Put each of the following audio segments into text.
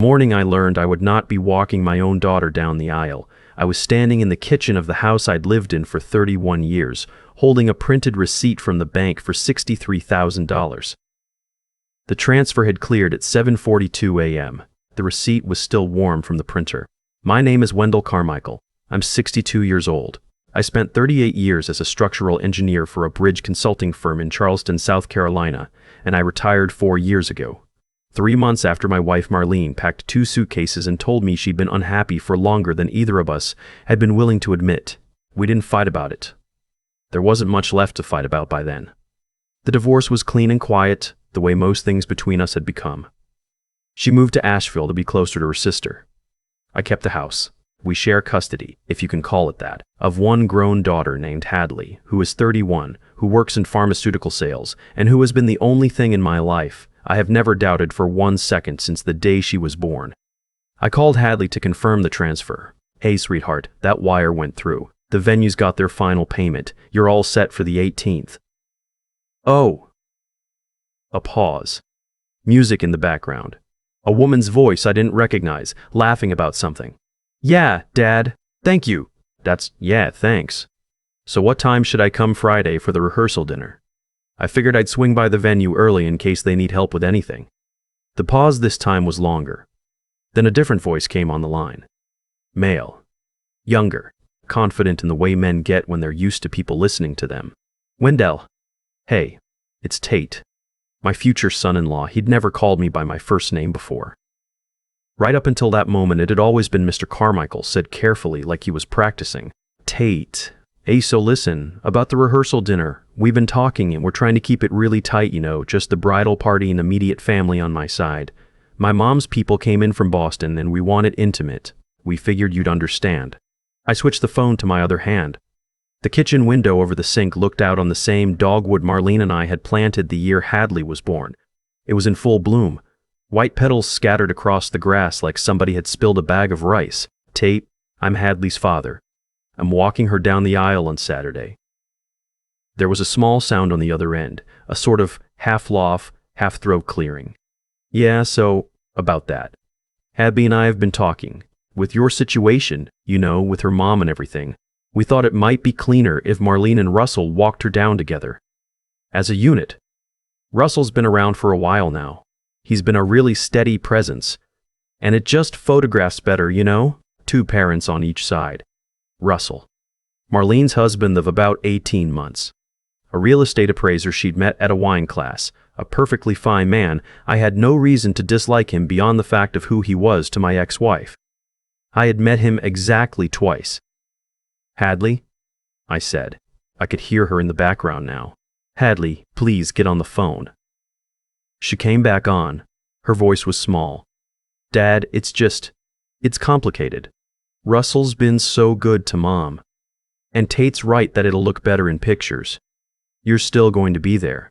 Morning I learned I would not be walking my own daughter down the aisle. I was standing in the kitchen of the house I'd lived in for 31 years, holding a printed receipt from the bank for $63,000. The transfer had cleared at 7:42 a.m. The receipt was still warm from the printer. My name is Wendell Carmichael. I'm 62 years old. I spent 38 years as a structural engineer for a bridge consulting firm in Charleston, South Carolina, and I retired 4 years ago. 3 months after my wife Marlene packed 2 suitcases and told me she'd been unhappy for longer than either of us had been willing to admit. We didn't fight about it. There wasn't much left to fight about by then. The divorce was clean and quiet, the way most things between us had become. She moved to Asheville to be closer to her sister. I kept the house. We share custody, if you can call it that, of one grown daughter named Hadley, who is 31, who works in pharmaceutical sales, and who has been the only thing in my life I have never doubted for 1 second since the day she was born. I called Hadley to confirm the transfer. Hey, sweetheart, that wire went through. The venue's got their final payment. You're all set for the 18th. Oh. A pause. Music in the background. A woman's voice I didn't recognize, laughing about something. Yeah, Dad. Thank you. Yeah, thanks. So what time should I come Friday for the rehearsal dinner? I figured I'd swing by the venue early in case they need help with anything. The pause this time was longer. Then a different voice came on the line. Male. Younger. Confident in the way men get when they're used to people listening to them. Wendell. Hey, it's Tate. My future son-in-law. He'd never called me by my first name before. Right up until that moment, it had always been Mr. Carmichael, said carefully like he was practicing. Tate. Hey, so listen, about the rehearsal dinner. We've been talking and we're trying to keep it really tight, just the bridal party and immediate family on my side. My mom's people came in from Boston and we want it intimate. We figured you'd understand. I switched the phone to my other hand. The kitchen window over the sink looked out on the same dogwood Marlene and I had planted the year Hadley was born. It was in full bloom. White petals scattered across the grass like somebody had spilled a bag of rice. Tate, I'm Hadley's father. I'm walking her down the aisle on Saturday. There was a small sound on the other end, a sort of half-laugh, half-throat clearing. Yeah, so, about that. Hadley and I have been talking. With your situation, with her mom and everything, we thought it might be cleaner if Marlene and Russell walked her down together. As a unit. Russell's been around for a while now. He's been a really steady presence. And it just photographs better, 2 parents on each side. Russell. Marlene's husband of about 18 months. A real estate appraiser she'd met at a wine class. A perfectly fine man. I had no reason to dislike him beyond the fact of who he was to my ex-wife. I had met him exactly twice. Hadley? I said. I could hear her in the background now. Hadley, please get on the phone. She came back on. Her voice was small. Dad, it's complicated. Russell's been so good to Mom. And Tate's right that it'll look better in pictures. You're still going to be there.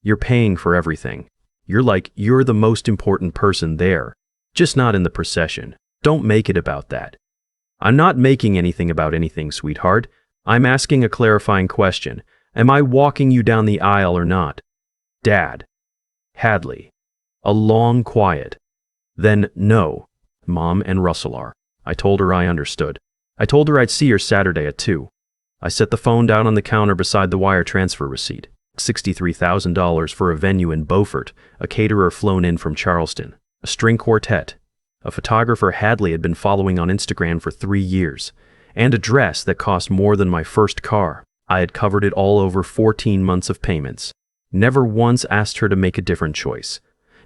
You're paying for everything. You're the most important person there. Just not in the procession. Don't make it about that. I'm not making anything about anything, sweetheart. I'm asking a clarifying question. Am I walking you down the aisle or not? Dad. Hadley. A long quiet. Then, no. Mom and Russell are. I told her I understood. I told her I'd see her Saturday at 2. I set the phone down on the counter beside the wire transfer receipt. $63,000 for a venue in Beaufort, a caterer flown in from Charleston, a string quartet, a photographer Hadley had been following on Instagram for 3 years, and a dress that cost more than my first car. I had covered it all over 14 months of payments. Never once asked her to make a different choice.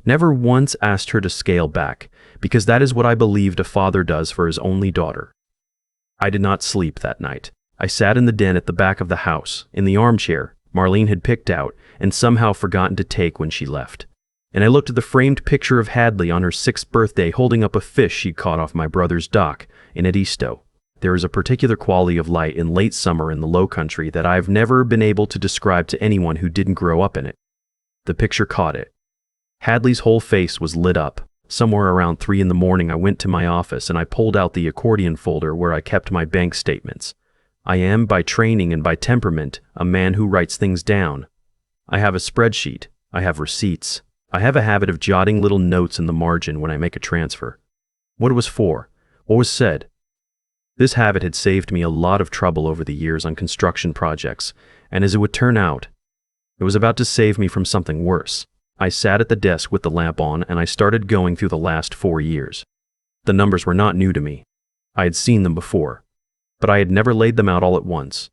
Never once asked her to scale back, because that is what I believed a father does for his only daughter. I did not sleep that night. I sat in the den at the back of the house, in the armchair Marlene had picked out and somehow forgotten to take when she left. And I looked at the framed picture of Hadley on her 6th birthday holding up a fish she'd caught off my brother's dock in Edisto. There is a particular quality of light in late summer in the Low Country that I've never been able to describe to anyone who didn't grow up in it. The picture caught it. Hadley's whole face was lit up. Somewhere around 3 in the morning, I went to my office and I pulled out the accordion folder where I kept my bank statements. I am, by training and by temperament, a man who writes things down. I have a spreadsheet. I have receipts. I have a habit of jotting little notes in the margin when I make a transfer. What it was for, what was said. This habit had saved me a lot of trouble over the years on construction projects, and as it would turn out, it was about to save me from something worse. I sat at the desk with the lamp on and I started going through the last 4 years. The numbers were not new to me. I had seen them before, but I had never laid them out all at once.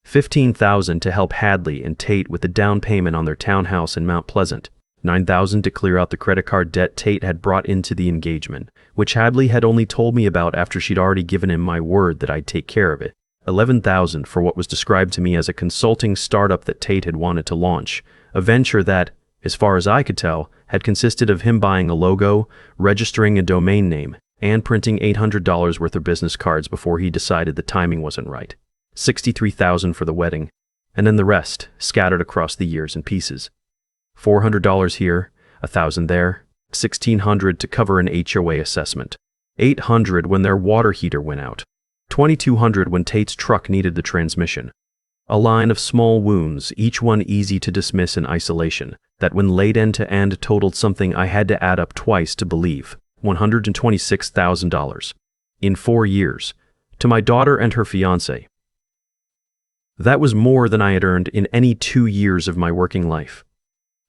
$15,000 to help Hadley and Tate with the down payment on their townhouse in Mount Pleasant. $9,000 to clear out the credit card debt Tate had brought into the engagement, which Hadley had only told me about after she'd already given him my word that I'd take care of it. $11,000 for what was described to me as a consulting startup that Tate had wanted to launch, a venture that, as far as I could tell, had consisted of him buying a logo, registering a domain name, and printing $800 worth of business cards before he decided the timing wasn't right. $63,000 for the wedding, and then the rest, scattered across the years in pieces. $400 here, $1,000 there, $1,600 to cover an HOA assessment, $800 when their water heater went out, $2,200 when Tate's truck needed the transmission. A line of small wounds, each one easy to dismiss in isolation, that when laid end to end totaled something I had to add up twice to believe, $126,000. In 4 years, to my daughter and her fiancé. That was more than I had earned in any 2 years of my working life.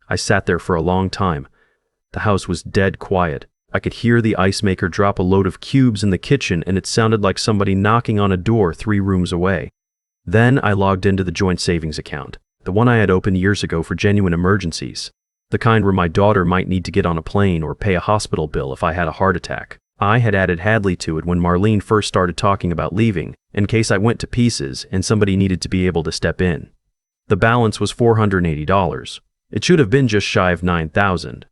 I sat there for a long time. The house was dead quiet. I could hear the ice maker drop a load of cubes in the kitchen and it sounded like somebody knocking on a door 3 rooms away. Then I logged into the joint savings account, the one I had opened years ago for genuine emergencies, the kind where my daughter might need to get on a plane or pay a hospital bill if I had a heart attack. I had added Hadley to it when Marlene first started talking about leaving, in case I went to pieces and somebody needed to be able to step in. The balance was $480. It should have been just shy of $9,000.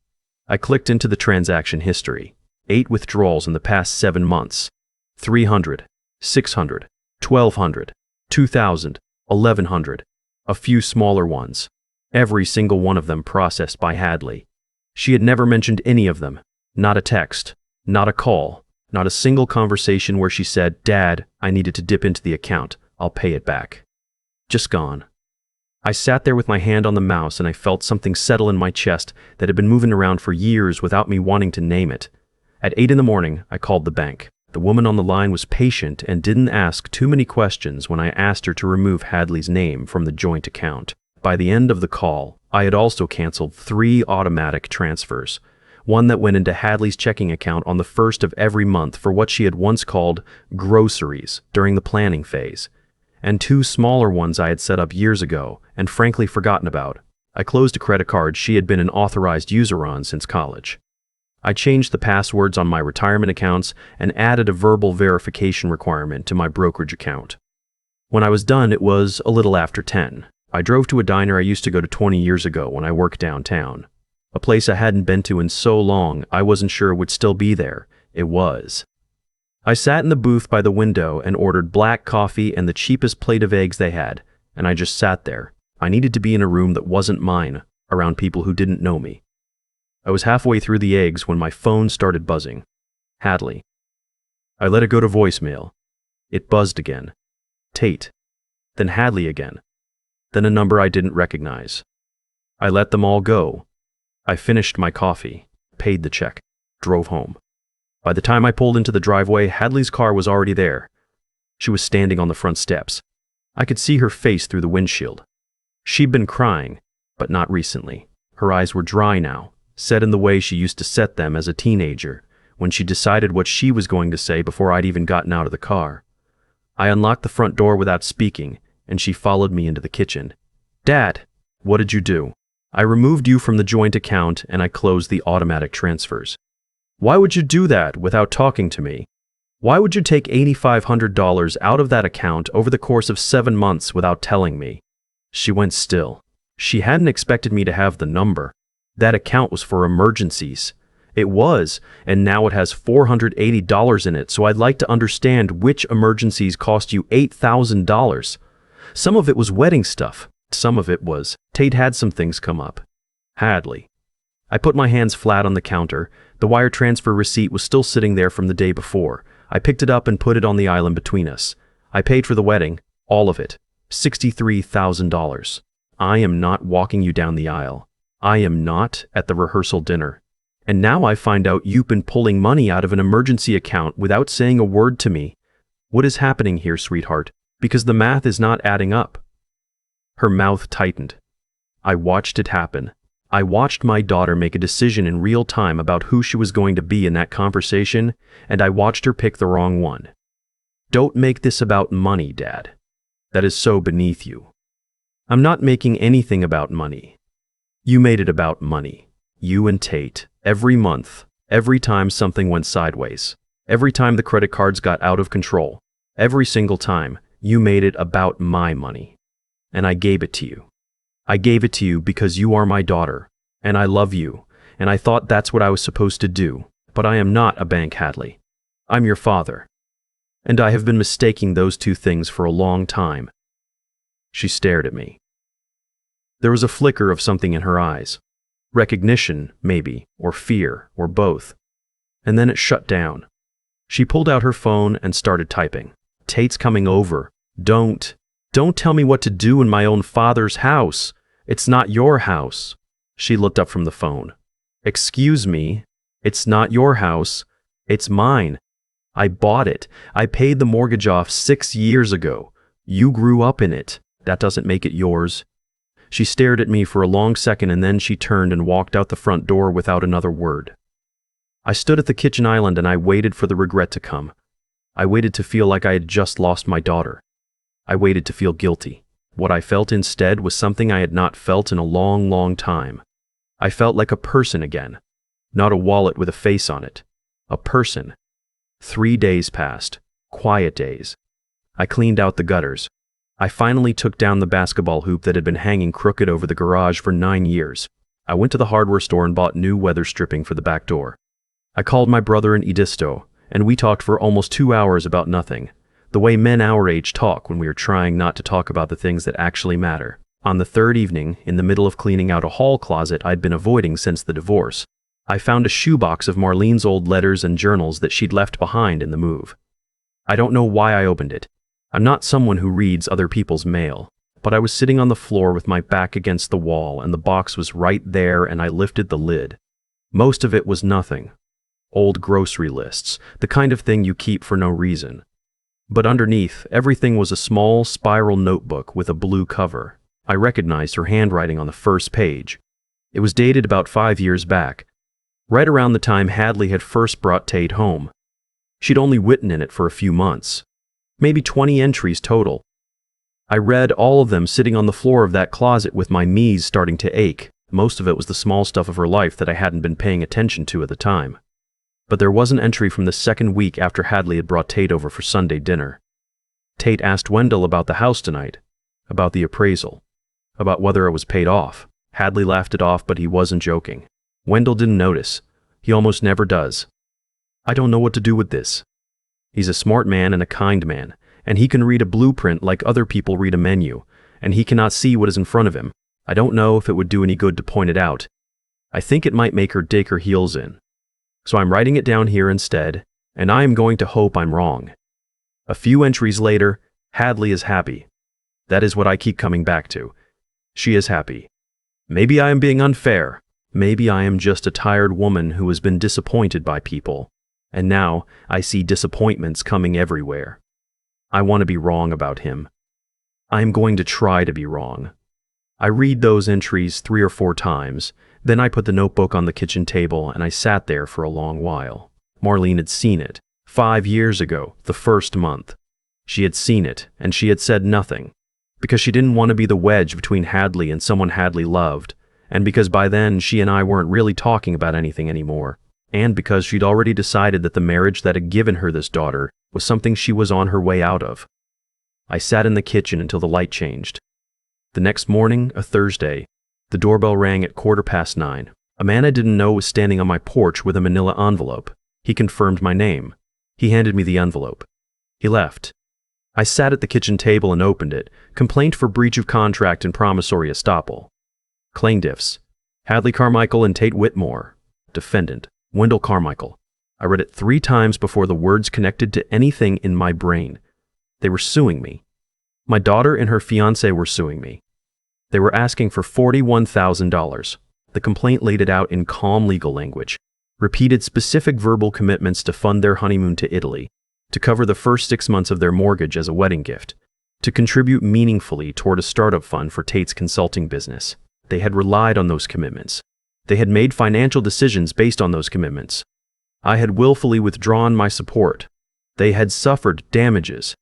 I clicked into the transaction history. 8 withdrawals in the past 7 months. $300, $600, $1,200, $2,000, $1,100. A few smaller ones. Every single one of them processed by Hadley. She had never mentioned any of them. Not a text, not a call, not a single conversation where she said, "Dad, I needed to dip into the account. I'll pay it back." Just gone. I sat there with my hand on the mouse and I felt something settle in my chest that had been moving around for years without me wanting to name it. At 8 in the morning, I called the bank. The woman on the line was patient and didn't ask too many questions when I asked her to remove Hadley's name from the joint account. By the end of the call, I had also canceled 3 automatic transfers. One that went into Hadley's checking account on the 1st of every month for what she had once called groceries during the planning phase, and 2 smaller ones I had set up years ago and frankly forgotten about. I closed a credit card she had been an authorized user on since college. I changed the passwords on my retirement accounts and added a verbal verification requirement to my brokerage account. When I was done, it was a little after 10. I drove to a diner I used to go to 20 years ago when I worked downtown. A place I hadn't been to in so long I wasn't sure it would still be there. It was. I sat in the booth by the window and ordered black coffee and the cheapest plate of eggs they had, and I just sat there. I needed to be in a room that wasn't mine, around people who didn't know me. I was halfway through the eggs when my phone started buzzing. Hadley. I let it go to voicemail. It buzzed again. Tate. Then Hadley again. Then a number I didn't recognize. I let them all go. I finished my coffee, paid the check, drove home. By the time I pulled into the driveway, Hadley's car was already there. She was standing on the front steps. I could see her face through the windshield. She'd been crying, but not recently. Her eyes were dry now, set in the way she used to set them as a teenager, when she decided what she was going to say before I'd even gotten out of the car. I unlocked the front door without speaking, and she followed me into the kitchen. "Dad, what did you do?" "I removed you from the joint account and I closed the automatic transfers." "Why would you do that without talking to me? Why would you take $8,500 out of that account over the course of 7 months without telling me?" She went still. She hadn't expected me to have the number. That account was for emergencies. It was, and now it has $480 in it, so I'd like to understand which emergencies cost you $8,000. Some of it was wedding stuff. Some of it was, Tate had some things come up. Hadley. I put my hands flat on the counter. The wire transfer receipt was still sitting there from the day before. I picked it up and put it on the island between us. I paid for the wedding, all of it, $63,000. I am not walking you down the aisle. I am not at the rehearsal dinner. And now I find out you've been pulling money out of an emergency account without saying a word to me. What is happening here, sweetheart? Because the math is not adding up." Her mouth tightened. I watched it happen. I watched my daughter make a decision in real time about who she was going to be in that conversation, and I watched her pick the wrong one. "Don't make this about money, Dad. That is so beneath you." "I'm not making anything about money." "You made it about money. You and Tate. Every month. Every time something went sideways. Every time the credit cards got out of control. Every single time, you made it about my money. And I gave it to you. I gave it to you because you are my daughter, and I love you, and I thought that's what I was supposed to do, but I am not a bank, Hadley. I'm your father. And I have been mistaking those two things for a long time." She stared at me. There was a flicker of something in her eyes. Recognition, maybe, or fear, or both. And then it shut down. She pulled out her phone and started typing. "Tate's coming over. Don't tell me what to do in my own father's house. It's not your house." She looked up from the phone. "Excuse me, it's not your house. It's mine. I bought it. I paid the mortgage off 6 years ago. You grew up in it. That doesn't make it yours." She stared at me for a long second, and then she turned and walked out the front door without another word. I stood at the kitchen island and I waited for the regret to come. I waited to feel like I had just lost my daughter. I waited to feel guilty. What I felt instead was something I had not felt in a long, long time. I felt like a person again, not a wallet with a face on it. A person. 3 days passed, quiet days. I cleaned out the gutters. I finally took down the basketball hoop that had been hanging crooked over the garage for 9 years. I went to the hardware store and bought new weather stripping for the back door. I called my brother in Edisto, and we talked for almost 2 hours about nothing. The way men our age talk when we are trying not to talk about the things that actually matter. On the third evening, in the middle of cleaning out a hall closet I'd been avoiding since the divorce, I found a shoebox of Marlene's old letters and journals that she'd left behind in the move. I don't know why I opened it. I'm not someone who reads other people's mail, but I was sitting on the floor with my back against the wall and the box was right there, and I lifted the lid. Most of it was nothing. Old grocery lists, the kind of thing you keep for no reason. But underneath, everything was a small spiral notebook with a blue cover. I recognized her handwriting on the first page. It was dated about 5 years back, right around the time Hadley had first brought Tate home. She'd only written in it for a few months. Maybe 20 entries total. I read all of them sitting on the floor of that closet with my knees starting to ache. Most of it was the small stuff of her life that I hadn't been paying attention to at the time. But there was an entry from the second week after Hadley had brought Tate over for Sunday dinner. Tate asked Wendell about the house tonight, about the appraisal, about whether it was paid off. Hadley laughed it off, but he wasn't joking. Wendell didn't notice. He almost never does. "I don't know what to do with this." He's a smart man and a kind man, and he can read a blueprint like other people read a menu, and he cannot see what is in front of him. I don't know if it would do any good to point it out. I think it might make her dig her heels in. So I'm writing it down here instead, and I am going to hope I'm wrong. A few entries later, Hadley is happy. That is what I keep coming back to. She is happy. Maybe I am being unfair. Maybe I am just a tired woman who has been disappointed by people. And now I see disappointments coming everywhere. I want to be wrong about him. I am going to try to be wrong. I read those entries 3 or 4 times. Then I put the notebook on the kitchen table and I sat there for a long while. Marlene had seen it 5 years ago, the first month. She had seen it and she had said nothing because she didn't want to be the wedge between Hadley and someone Hadley loved, and because by then she and I weren't really talking about anything anymore, and because she'd already decided that the marriage that had given her this daughter was something she was on her way out of. I sat in the kitchen until the light changed. The next morning, a Thursday, the doorbell rang at 9:15. A man I didn't know was standing on my porch with a manila envelope. He confirmed my name. He handed me the envelope. He left. I sat at the kitchen table and opened it. Complaint for breach of contract and promissory estoppel. Plaintiffs: Hadley Carmichael and Tate Whitmore. Defendant: Wendell Carmichael. I read it 3 times before the words connected to anything in my brain. They were suing me. My daughter and her fiancé were suing me. They were asking for $41,000. The complaint laid it out in calm legal language, repeated specific verbal commitments to fund their honeymoon to Italy, to cover the first 6 months of their mortgage as a wedding gift, to contribute meaningfully toward a startup fund for Tate's consulting business. They had relied on those commitments. They had made financial decisions based on those commitments. I had willfully withdrawn my support. They had suffered damages.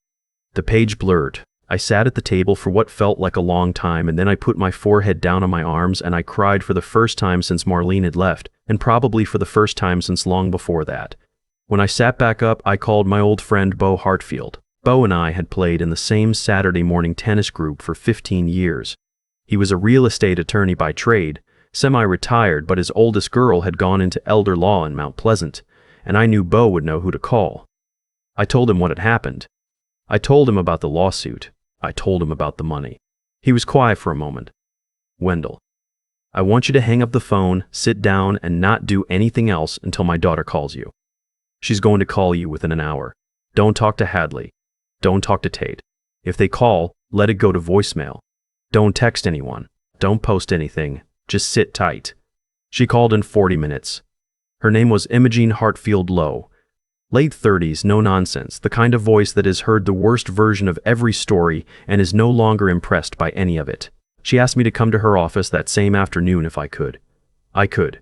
The page blurred. I sat at the table for what felt like a long time, and then I put my forehead down on my arms and I cried for the first time since Marlene had left, and probably for the first time since long before that. When I sat back up, I called my old friend Bo Hartfield. Bo and I had played in the same Saturday morning tennis group for 15 years. He was a real estate attorney by trade, semi-retired, but his oldest girl had gone into elder law in Mount Pleasant, and I knew Bo would know who to call. I told him what had happened. I told him about the lawsuit. I told him about the money. He was quiet for a moment. "Wendell, I want you to hang up the phone, sit down, and not do anything else until my daughter calls you. She's going to call you within an hour. Don't talk to Hadley. Don't talk to Tate. If they call, let it go to voicemail. Don't text anyone. Don't post anything. Just sit tight." She called in 40 minutes. Her name was Imogene Hartfield Lowe. Late 30s, no nonsense, the kind of voice that has heard the worst version of every story and is no longer impressed by any of it. She asked me to come to her office that same afternoon if I could. I could.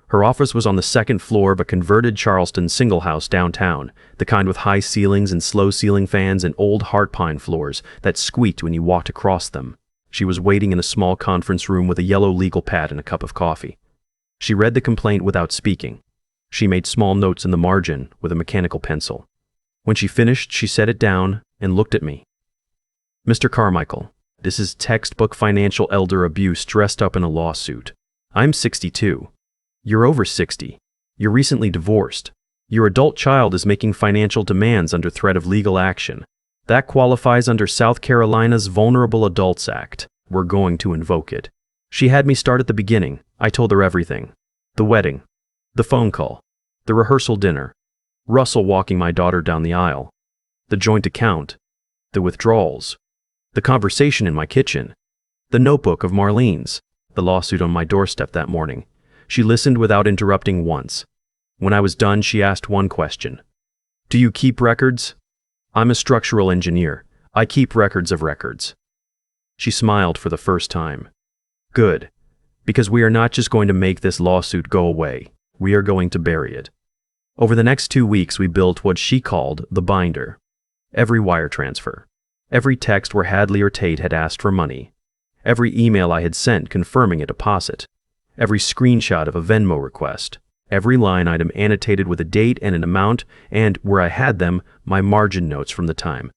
Her office was on the second floor of a converted Charleston single house downtown, the kind with high ceilings and slow ceiling fans and old heart pine floors that squeaked when you walked across them. She was waiting in a small conference room with a yellow legal pad and a cup of coffee. She read the complaint without speaking. She made small notes in the margin with a mechanical pencil. When she finished, she set it down and looked at me. "Mr. Carmichael, this is textbook financial elder abuse dressed up in a lawsuit. I'm 62. You're over 60. You're recently divorced. Your adult child is making financial demands under threat of legal action. That qualifies under South Carolina's Vulnerable Adults Act. We're going to invoke it." She had me start at the beginning. I told her everything. The wedding. The phone call. The rehearsal dinner. Russell walking my daughter down the aisle. The joint account. The withdrawals. The conversation in my kitchen. The notebook of Marlene's. The lawsuit on my doorstep that morning. She listened without interrupting once. When I was done, she asked one question. "Do you keep records?" "I'm a structural engineer. I keep records of records." She smiled for the first time. "Good. Because we are not just going to make this lawsuit go away. We are going to bury it." Over the next 2 weeks, we built what she called the binder. Every wire transfer. Every text where Hadley or Tate had asked for money. Every email I had sent confirming a deposit. Every screenshot of a Venmo request. Every line item annotated with a date and an amount, and, where I had them, my margin notes from the time.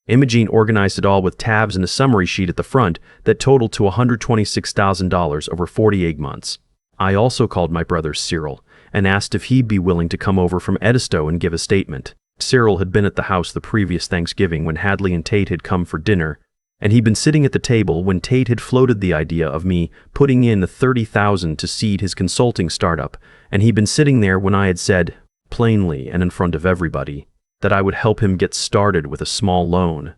Imogene organized it all with tabs and a summary sheet at the front that totaled to $126,000 over 48 months. I also called my brother Cyril and asked if he'd be willing to come over from Edisto and give a statement. Cyril had been at the house the previous Thanksgiving when Hadley and Tate had come for dinner, and he'd been sitting at the table when Tate had floated the idea of me putting in the $30,000 to seed his consulting startup, and he'd been sitting there when I had said, plainly and in front of everybody, that I would help him get started with a small loan,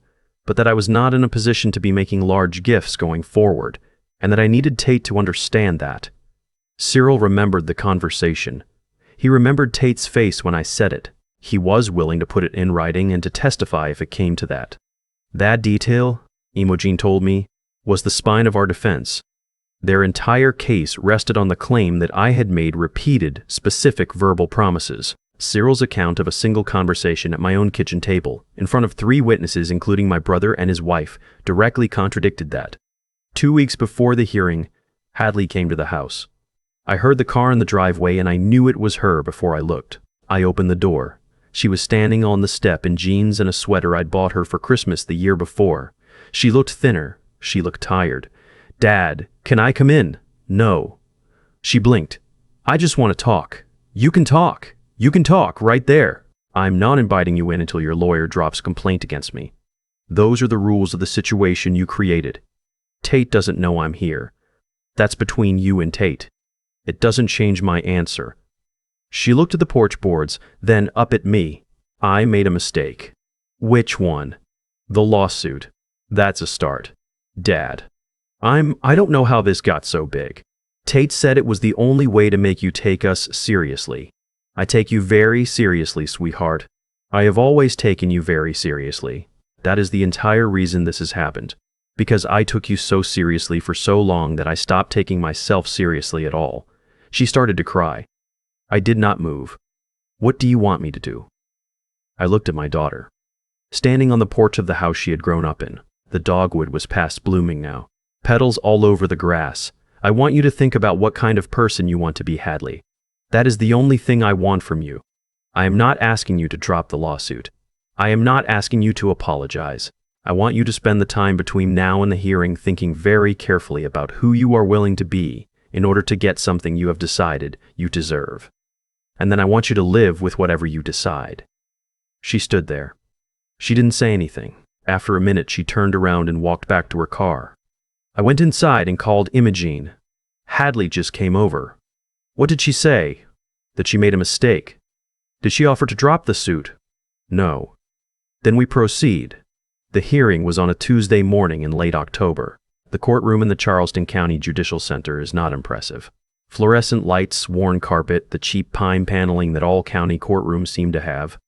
but that I was not in a position to be making large gifts going forward, and that I needed Tate to understand that. Cyril remembered the conversation. He remembered Tate's face when I said it. He was willing to put it in writing and to testify if it came to that. That detail, Imogene told me, was the spine of our defense. Their entire case rested on the claim that I had made repeated, specific verbal promises. Cyril's account of a single conversation at my own kitchen table, in front of 3 witnesses including my brother and his wife, directly contradicted that. 2 weeks before the hearing, Hadley came to the house. I heard the car in the driveway and I knew it was her before I looked. I opened the door. She was standing on the step in jeans and a sweater I'd bought her for Christmas the year before. She looked thinner. She looked tired. "Dad, can I come in?" "No." She blinked. "I just want to talk." "You can talk. You can talk right there." "I'm not inviting you in until your lawyer drops a complaint against me. Those are the rules of the situation you created. Tate doesn't know I'm here. That's between you and Tate. It doesn't change my answer." She looked at the porch boards, then up at me. "I made a mistake." "Which one?" "The lawsuit. That's a start. Dad. I don't know how this got so big. Tate said it was the only way to make you take us seriously. I take you very seriously, sweetheart. I have always taken you very seriously. That is the entire reason this has happened. Because I took you so seriously for so long that I stopped taking myself seriously at all. She started to cry. I did not move. What do you want me to do? I looked at my daughter. Standing on the porch of the house she had grown up in. The dogwood was past blooming now. Petals all over the grass. I want you to think about what kind of person you want to be, Hadley. That is the only thing I want from you. I am not asking you to drop the lawsuit. I am not asking you to apologize. I want you to spend the time between now and the hearing thinking very carefully about who you are willing to be in order to get something you have decided you deserve. And then I want you to live with whatever you decide. She stood there. She didn't say anything. After a minute, she turned around and walked back to her car. I went inside and called Imogene. Hadley just came over. What did she say? That she made a mistake. Did she offer to drop the suit? No. Then we proceed. The hearing was on a Tuesday morning in late October. The courtroom in the Charleston County Judicial Center is not impressive. Fluorescent lights, worn carpet, the cheap pine paneling that all county courtrooms seem to have.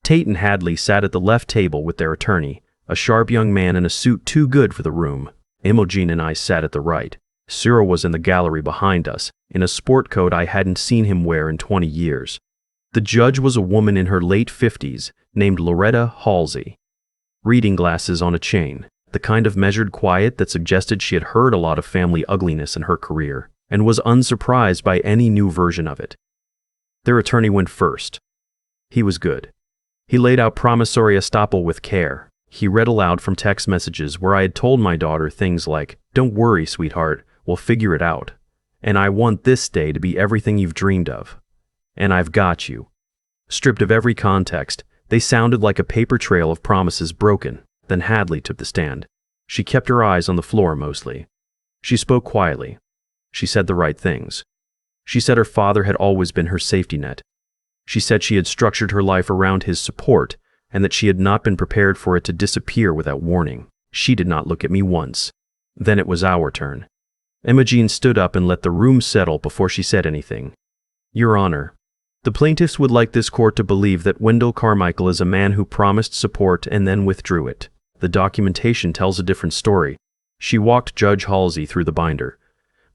Tate and Hadley sat at the left table with their attorney, a sharp young man in a suit too good for the room. Imogene and I sat at the right. Cyril was in the gallery behind us, in a sport coat I hadn't seen him wear in 20 years. The judge was a woman in her late 50s, named Loretta Halsey. Reading glasses on a chain, the kind of measured quiet that suggested she had heard a lot of family ugliness in her career, and was unsurprised by any new version of it. Their attorney went first. He was good. He laid out promissory estoppel with care. He read aloud from text messages where I had told my daughter things like, "Don't worry, sweetheart, we'll figure it out. And I want this day to be everything you've dreamed of. And I've got you." Stripped of every context, they sounded like a paper trail of promises broken. Then Hadley took the stand. She kept her eyes on the floor mostly. She spoke quietly. She said the right things. She said her father had always been her safety net. She said she had structured her life around his support, and that she had not been prepared for it to disappear without warning. She did not look at me once. Then it was our turn. Imogene stood up and let the room settle before she said anything. "Your Honor, the plaintiffs would like this court to believe that Wendell Carmichael is a man who promised support and then withdrew it. The documentation tells a different story." She walked Judge Halsey through the binder,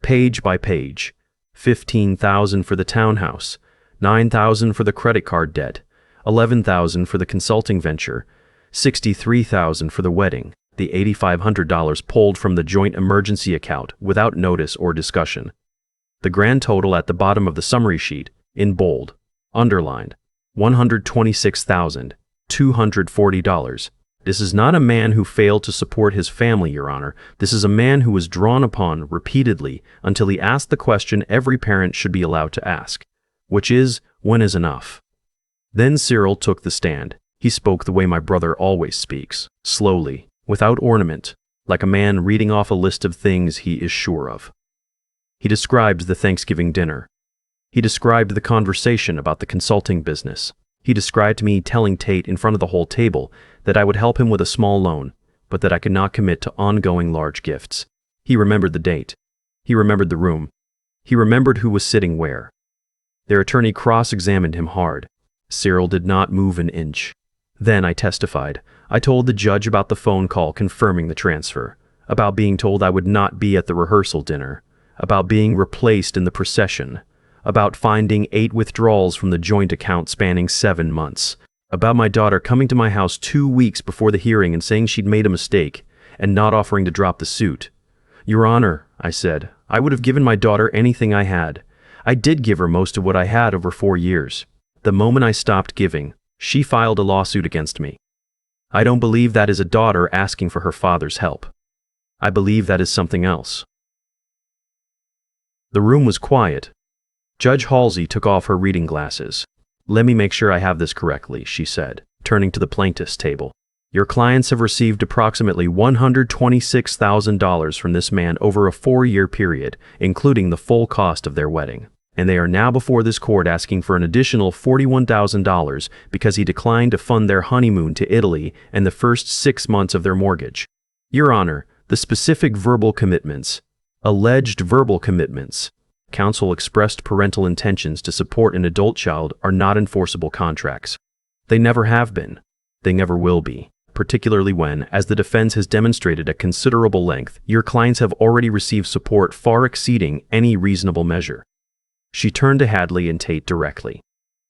page by page. $15,000 for the townhouse, $9,000 for the credit card debt, $11,000 for the consulting venture, $63,000 for the wedding, the $8,500 pulled from the joint emergency account without notice or discussion. The grand total at the bottom of the summary sheet, in bold, underlined, $126,240. This is not a man who failed to support his family, Your Honor. This is a man who was drawn upon repeatedly until he asked the question every parent should be allowed to ask, which is, when is enough? Then Cyril took the stand. He spoke the way my brother always speaks, slowly, without ornament, like a man reading off a list of things he is sure of. He described the Thanksgiving dinner. He described the conversation about the consulting business. He described me telling Tate in front of the whole table that I would help him with a small loan, but that I could not commit to ongoing large gifts. He remembered the date. He remembered the room. He remembered who was sitting where. Their attorney cross-examined him hard. Cyril did not move an inch. Then I testified. I told the judge about the phone call confirming the transfer, about being told I would not be at the rehearsal dinner, about being replaced in the procession, about finding 8 withdrawals from the joint account spanning 7 months, about my daughter coming to my house 2 weeks before the hearing and saying she'd made a mistake and not offering to drop the suit. Your Honor, I said, I would have given my daughter anything I had. I did give her most of what I had over 4 years. The moment I stopped giving, she filed a lawsuit against me. I don't believe that is a daughter asking for her father's help. I believe that is something else. The room was quiet. Judge Halsey took off her reading glasses. Let me make sure I have this correctly, she said, turning to the plaintiff's table. Your clients have received approximately $126,000 from this man over a 4-year period, including the full cost of their wedding. And they are now before this court asking for an additional $41,000 because he declined to fund their honeymoon to Italy and the first 6 months of their mortgage. Your Honor, the specific verbal commitments, alleged verbal commitments, counsel expressed parental intentions to support an adult child are not enforceable contracts. They never have been. They never will be, particularly when, as the defense has demonstrated at considerable length, your clients have already received support far exceeding any reasonable measure. She turned to Hadley and Tate directly.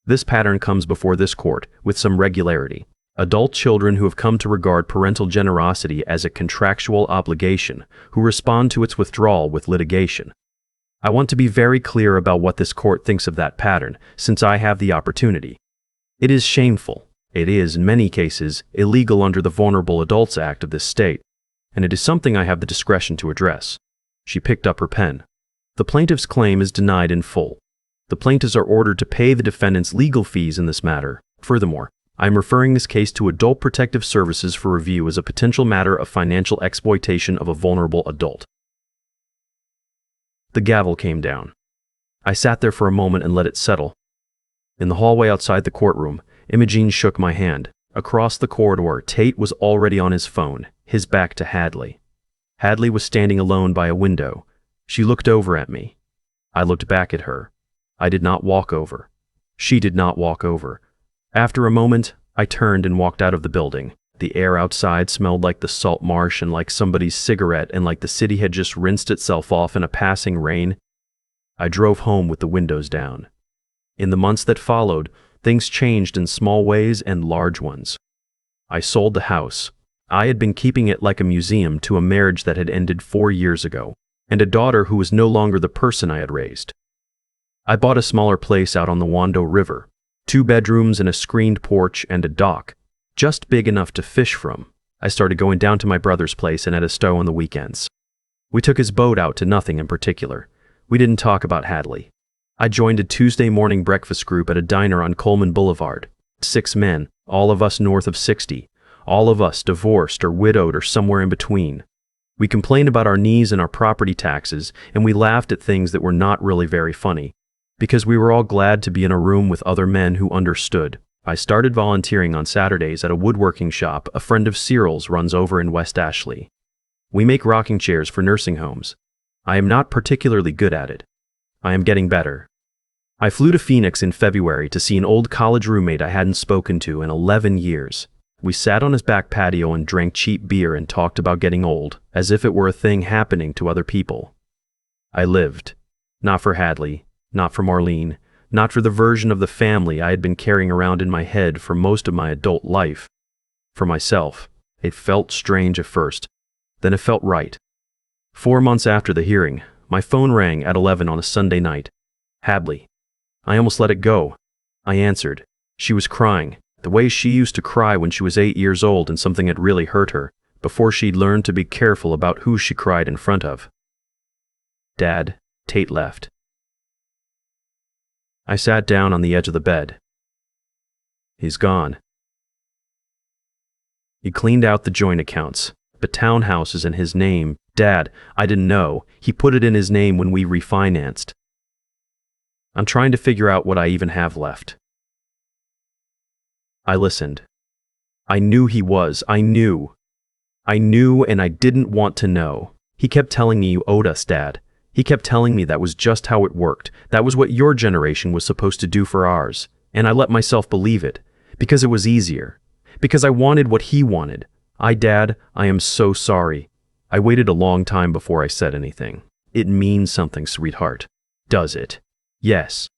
This pattern comes before this court with some regularity. Adult children who have come to regard parental generosity as a contractual obligation, who respond to its withdrawal with litigation. I want to be very clear about what this court thinks of that pattern, since I have the opportunity. It is shameful. It is, in many cases, illegal under the Vulnerable Adults Act of this state, and it is something I have the discretion to address. She picked up her pen. The plaintiff's claim is denied in full. The plaintiffs are ordered to pay the defendant's legal fees in this matter. Furthermore, I am referring this case to Adult Protective Services for review as a potential matter of financial exploitation of a vulnerable adult. The gavel came down. I sat there for a moment and let it settle. In the hallway outside the courtroom, Imogene shook my hand. Across the corridor, Tate was already on his phone, his back to Hadley. Hadley was standing alone by a window. She looked over at me. I looked back at her. I did not walk over. She did not walk over. After a moment, I turned and walked out of the building. The air outside smelled like the salt marsh and like somebody's cigarette and like the city had just rinsed itself off in a passing rain. I drove home with the windows down. In the months that followed, things changed in small ways and large ones. I sold the house. I had been keeping it like a museum to a marriage that had ended 4 years ago, and a daughter who was no longer the person I had raised. I bought a smaller place out on the Wando River, 2 bedrooms and a screened porch and a dock, just big enough to fish from. I started going down to my brother's place and at a stow on the weekends. We took his boat out to nothing in particular. We didn't talk about Hadley. I joined a Tuesday morning breakfast group at a diner on Coleman Boulevard. 6 men, all of us north of 60, all of us divorced or widowed or somewhere in between. We complained about our knees and our property taxes, and we laughed at things that were not really very funny, because we were all glad to be in a room with other men who understood. I started volunteering on Saturdays at a woodworking shop a friend of Cyril's runs over in West Ashley. We make rocking chairs for nursing homes. I am not particularly good at it. I am getting better. I flew to Phoenix in February to see an old college roommate I hadn't spoken to in 11 years. We sat on his back patio and drank cheap beer and talked about getting old, as if it were a thing happening to other people. I lived. Not for Hadley, not for Marlene, not for the version of the family I had been carrying around in my head for most of my adult life. For myself. It felt strange at first. Then it felt right. 4 months after the hearing, my phone rang at 11 on a Sunday night. Hadley. I almost let it go. I answered. She was crying, the way she used to cry when she was 8 years old and something had really hurt her, before she'd learned to be careful about who she cried in front of. Dad, Tate left. I sat down on the edge of the bed. He's gone. He cleaned out the joint accounts, but townhouse is in his name. Dad, I didn't know. He put it in his name when we refinanced. I'm trying to figure out what I even have left. I listened. I knew he was. I knew, and I didn't want to know. He kept telling me you owed us, Dad. He kept telling me that was just how it worked. That was what your generation was supposed to do for ours. And I let myself believe it, because it was easier. Because I wanted what he wanted. Dad, I am so sorry. I waited a long time before I said anything. It means something, sweetheart. Does it? Yes.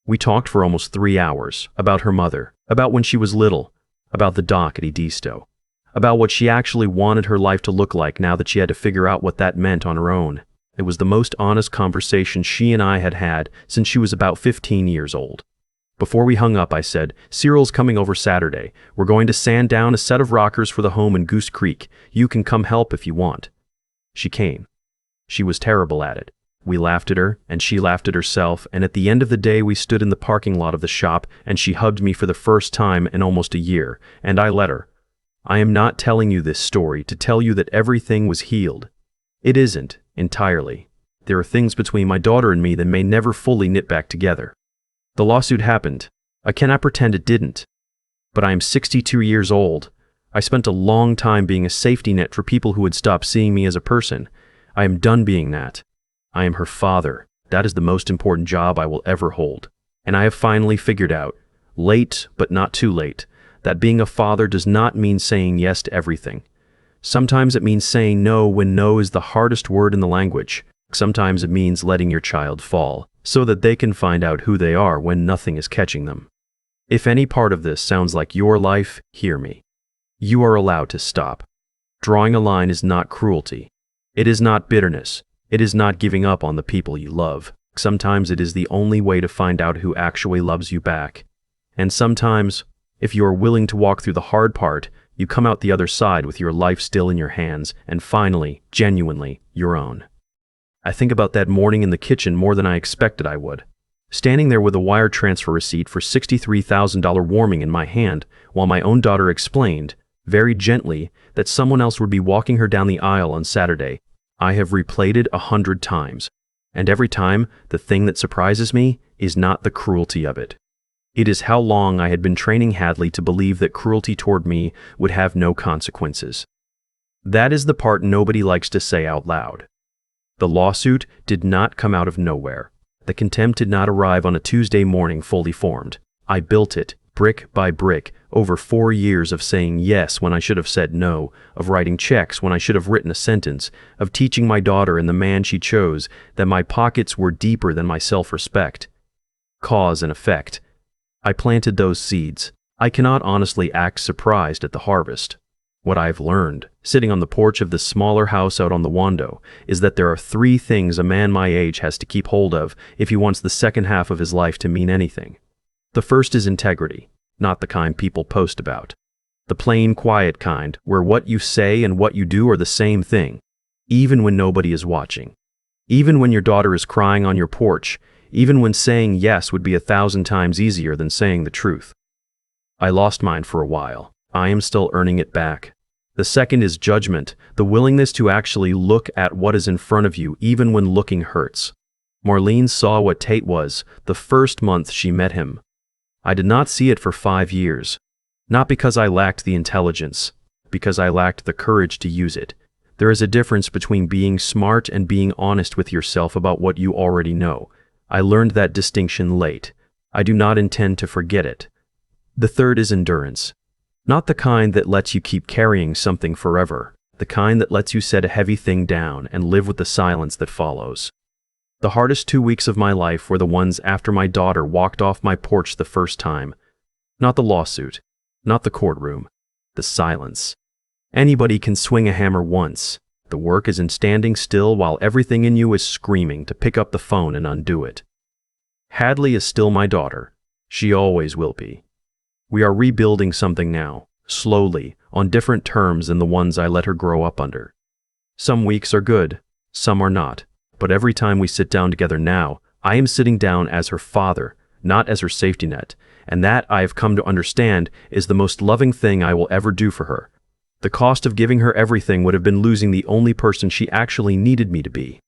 We talked for almost 3 hours, about her mother, about when she was little, about the dock at Edisto, about what she actually wanted her life to look like now that she had to figure out what that meant on her own. It was the most honest conversation she and I had had since she was about 15 years old. Before we hung up, I said, Cyril's coming over Saturday. We're going to sand down a set of rockers for the home in Goose Creek. You can come help if you want. She came. She was terrible at it. We laughed at her, and she laughed at herself, and at the end of the day we stood in the parking lot of the shop, and she hugged me for the first time in almost a year, and I let her. I am not telling you this story to tell you that everything was healed. It isn't, entirely. There are things between my daughter and me that may never fully knit back together. The lawsuit happened. I cannot pretend it didn't. But I am 62 years old. I spent a long time being a safety net for people who would stop seeing me as a person. I am done being that. I am her father. That is the most important job I will ever hold. And I have finally figured out, late but not too late, that being a father does not mean saying yes to everything. Sometimes it means saying no when no is the hardest word in the language. Sometimes it means letting your child fall, so that they can find out who they are when nothing is catching them. If any part of this sounds like your life, hear me. You are allowed to stop. Drawing a line is not cruelty. It is not bitterness. It is not giving up on the people you love. Sometimes it is the only way to find out who actually loves you back. And sometimes, if you are willing to walk through the hard part, you come out the other side with your life still in your hands and finally, genuinely, your own. I think about that morning in the kitchen more than I expected I would. Standing there with a wire transfer receipt for $63,000 warming in my hand while my own daughter explained, very gently, that someone else would be walking her down the aisle on Saturday. I have replayed it 100 times. And every time, the thing that surprises me is not the cruelty of it. It is how long I had been training Hadley to believe that cruelty toward me would have no consequences. That is the part nobody likes to say out loud. The lawsuit did not come out of nowhere. The contempt did not arrive on a Tuesday morning fully formed. I built it, brick by brick, over 4 years of saying yes when I should have said no, of writing checks when I should have written a sentence, of teaching my daughter and the man she chose that my pockets were deeper than my self-respect. Cause and effect. I planted those seeds. I cannot honestly act surprised at the harvest. What I've learned, sitting on the porch of this smaller house out on the Wando, is that there are 3 things a man my age has to keep hold of if he wants the second half of his life to mean anything. The first is integrity, not the kind people post about. The plain, quiet kind, where what you say and what you do are the same thing, even when nobody is watching. Even when your daughter is crying on your porch, even when saying yes would be 1,000 times easier than saying the truth. I lost mine for a while. I am still earning it back. The second is judgment, the willingness to actually look at what is in front of you even when looking hurts. Marlene saw what Tate was the first month she met him. I did not see it for 5 years. Not because I lacked the intelligence, because I lacked the courage to use it. There is a difference between being smart and being honest with yourself about what you already know. I learned that distinction late. I do not intend to forget it. The third is endurance. Not the kind that lets you keep carrying something forever, the kind that lets you set a heavy thing down and live with the silence that follows. The hardest 2 weeks of my life were the ones after my daughter walked off my porch the first time. Not the lawsuit, not the courtroom, the silence. Anybody can swing a hammer once. The work is in standing still while everything in you is screaming to pick up the phone and undo it. Hadley is still my daughter. She always will be. We are rebuilding something now, slowly, on different terms than the ones I let her grow up under. Some weeks are good, some are not, but every time we sit down together now, I am sitting down as her father, not as her safety net, and that I have come to understand is the most loving thing I will ever do for her. The cost of giving her everything would have been losing the only person she actually needed me to be.